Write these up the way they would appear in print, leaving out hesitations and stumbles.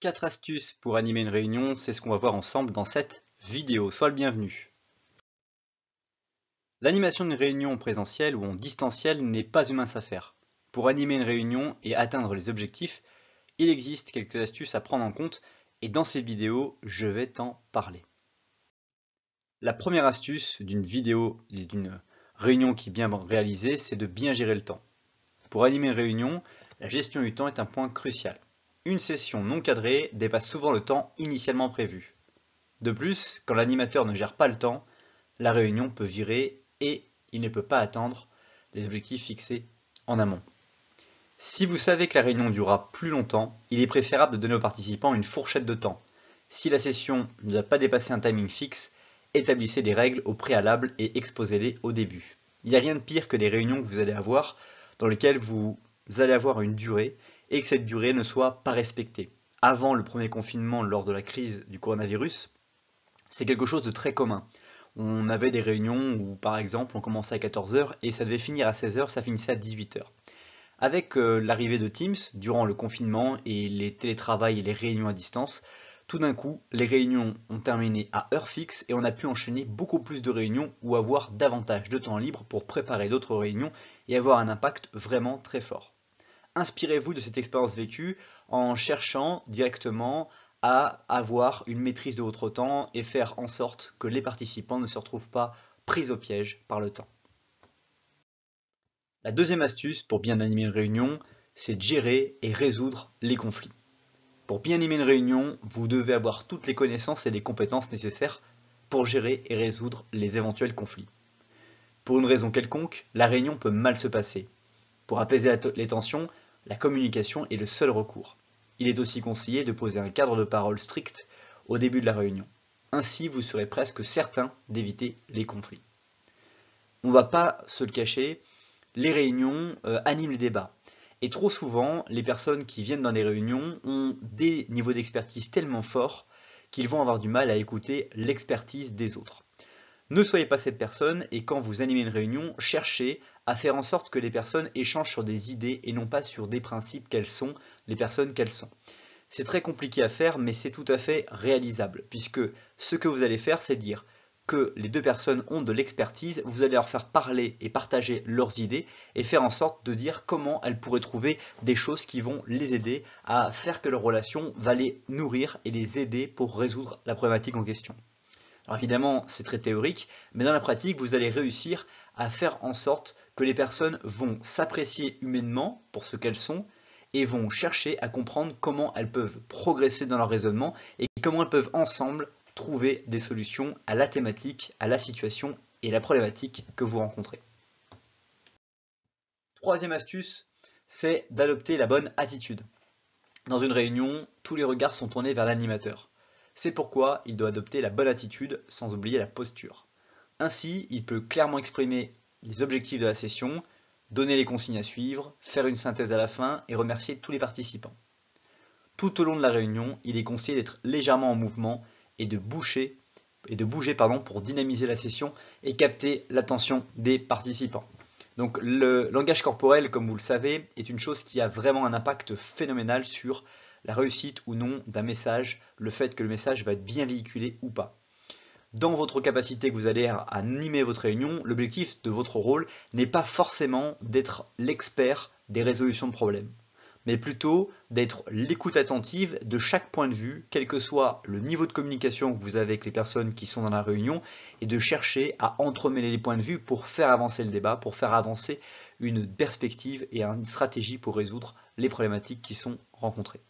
4 astuces pour animer une réunion, c'est ce qu'on va voir ensemble dans cette vidéo. Sois le bienvenu. L'animation d'une réunion présentielle ou en distanciel n'est pas une mince affaire. Pour animer une réunion et atteindre les objectifs, il existe quelques astuces à prendre en compte et dans ces vidéos, je vais t'en parler. La première astuce d'une vidéo et d'une réunion qui est bien réalisée, c'est de bien gérer le temps. Pour animer une réunion, la gestion du temps est un point crucial. Une session non cadrée dépasse souvent le temps initialement prévu. De plus, quand l'animateur ne gère pas le temps, la réunion peut virer et il ne peut pas atteindre les objectifs fixés en amont. Si vous savez que la réunion durera plus longtemps, il est préférable de donner aux participants une fourchette de temps. Si la session ne doit pas dépasser un timing fixe, établissez des règles au préalable et exposez-les au début. Il n'y a rien de pire que des réunions que vous allez avoir dans lesquelles vous allez avoir une durée et que cette durée ne soit pas respectée. Avant le premier confinement, lors de la crise du coronavirus, c'est quelque chose de très commun. On avait des réunions où, par exemple, on commençait à 14 h et ça devait finir à 16 h, ça finissait à 18 h. Avec l'arrivée de Teams, durant le confinement et les télétravails et les réunions à distance, tout d'un coup, les réunions ont terminé à heure fixe et on a pu enchaîner beaucoup plus de réunions ou avoir davantage de temps libre pour préparer d'autres réunions et avoir un impact vraiment très fort. Inspirez-vous de cette expérience vécue en cherchant directement à avoir une maîtrise de votre temps et faire en sorte que les participants ne se retrouvent pas pris au piège par le temps. La deuxième astuce pour bien animer une réunion, c'est de gérer et résoudre les conflits. Pour bien animer une réunion, vous devez avoir toutes les connaissances et les compétences nécessaires pour gérer et résoudre les éventuels conflits. Pour une raison quelconque, la réunion peut mal se passer. Pour apaiser les tensions, la communication est le seul recours. Il est aussi conseillé de poser un cadre de parole strict au début de la réunion. Ainsi, vous serez presque certain d'éviter les conflits. On ne va pas se le cacher, les réunions animent les débats. Et trop souvent, les personnes qui viennent dans les réunions ont des niveaux d'expertise tellement forts qu'ils vont avoir du mal à écouter l'expertise des autres. Ne soyez pas cette personne et quand vous animez une réunion, cherchez à faire en sorte que les personnes échangent sur des idées et non pas sur des principes quelles sont les personnes qu'elles sont. C'est très compliqué à faire mais c'est tout à fait réalisable puisque ce que vous allez faire c'est dire que les deux personnes ont de l'expertise, vous allez leur faire parler et partager leurs idées et faire en sorte de dire comment elles pourraient trouver des choses qui vont les aider à faire que leur relation va les nourrir et les aider pour résoudre la problématique en question. Alors évidemment, c'est très théorique, mais dans la pratique, vous allez réussir à faire en sorte que les personnes vont s'apprécier humainement pour ce qu'elles sont et vont chercher à comprendre comment elles peuvent progresser dans leur raisonnement et comment elles peuvent ensemble trouver des solutions à la thématique, à la situation et la problématique que vous rencontrez. Troisième astuce, c'est d'adopter la bonne attitude. Dans une réunion, tous les regards sont tournés vers l'animateur. C'est pourquoi il doit adopter la bonne attitude sans oublier la posture. Ainsi, il peut clairement exprimer les objectifs de la session, donner les consignes à suivre, faire une synthèse à la fin et remercier tous les participants. Tout au long de la réunion, il est conseillé d'être légèrement en mouvement et de bouger pour dynamiser la session et capter l'attention des participants. Donc le langage corporel, comme vous le savez, est une chose qui a vraiment un impact phénoménal sur la réussite ou non d'un message, le fait que le message va être bien véhiculé ou pas. Dans votre capacité que vous allez à animer votre réunion, l'objectif de votre rôle n'est pas forcément d'être l'expert des résolutions de problèmes, mais plutôt d'être l'écoute attentive de chaque point de vue, quel que soit le niveau de communication que vous avez avec les personnes qui sont dans la réunion, et de chercher à entremêler les points de vue pour faire avancer le débat, pour faire avancer une perspective et une stratégie pour résoudre les problématiques qui sont rencontrées.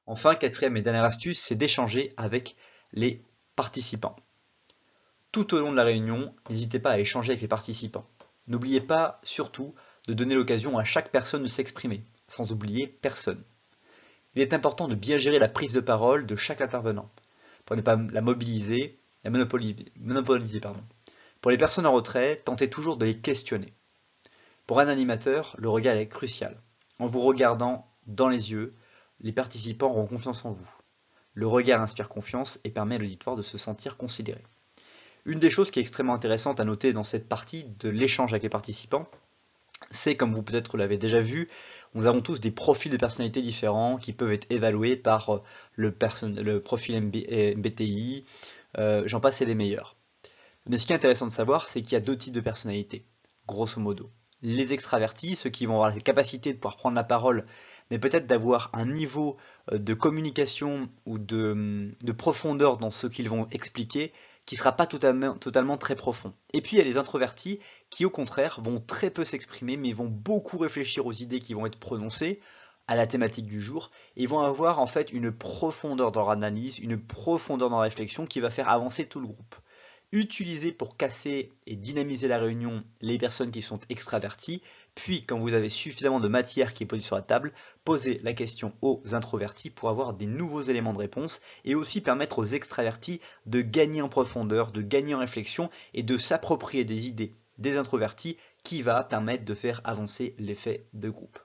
Enfin, quatrième et dernière astuce, c'est d'échanger avec les participants. Tout au long de la réunion, n'hésitez pas à échanger avec les participants. N'oubliez pas surtout de donner l'occasion à chaque personne de s'exprimer, sans oublier personne. Il est important de bien gérer la prise de parole de chaque intervenant, pour ne pas la mobiliser, la monopoliser. Pour les personnes en retrait, tentez toujours de les questionner. Pour un animateur, le regard est crucial. En vous regardant dans les yeux, les participants auront confiance en vous. Le regard inspire confiance et permet à l'auditoire de se sentir considéré. Une des choses qui est extrêmement intéressante à noter dans cette partie de l'échange avec les participants, c'est, comme vous peut-être l'avez déjà vu, Nous avons tous des profils de personnalité différents qui peuvent être évalués par le profil MBTI, j'en passe et les meilleurs. Mais ce qui est intéressant de savoir, c'est qu'il y a deux types de personnalités, grosso modo. Les extravertis, ceux qui vont avoir la capacité de pouvoir prendre la parole, mais peut-être d'avoir un niveau de communication ou de profondeur dans ce qu'ils vont expliquer, qui ne sera pas totalement très profond. Et puis il y a les introvertis qui au contraire vont très peu s'exprimer, mais vont beaucoup réfléchir aux idées qui vont être prononcées, à la thématique du jour, et vont avoir en fait une profondeur dans leur analyse, une profondeur dans la réflexion qui va faire avancer tout le groupe. Utilisez pour casser et dynamiser la réunion les personnes qui sont extraverties, puis quand vous avez suffisamment de matière qui est posée sur la table, posez la question aux introvertis pour avoir des nouveaux éléments de réponse et aussi permettre aux extravertis de gagner en profondeur, de gagner en réflexion et de s'approprier des idées des introvertis qui va permettre de faire avancer l'effet de groupe.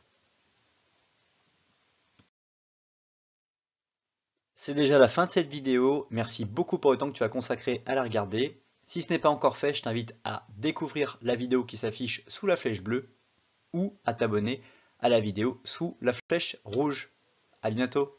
C'est déjà la fin de cette vidéo, merci beaucoup pour le temps que tu as consacré à la regarder. Si ce n'est pas encore fait, je t'invite à découvrir la vidéo qui s'affiche sous la flèche bleue ou à t'abonner à la vidéo sous la flèche rouge. À bientôt!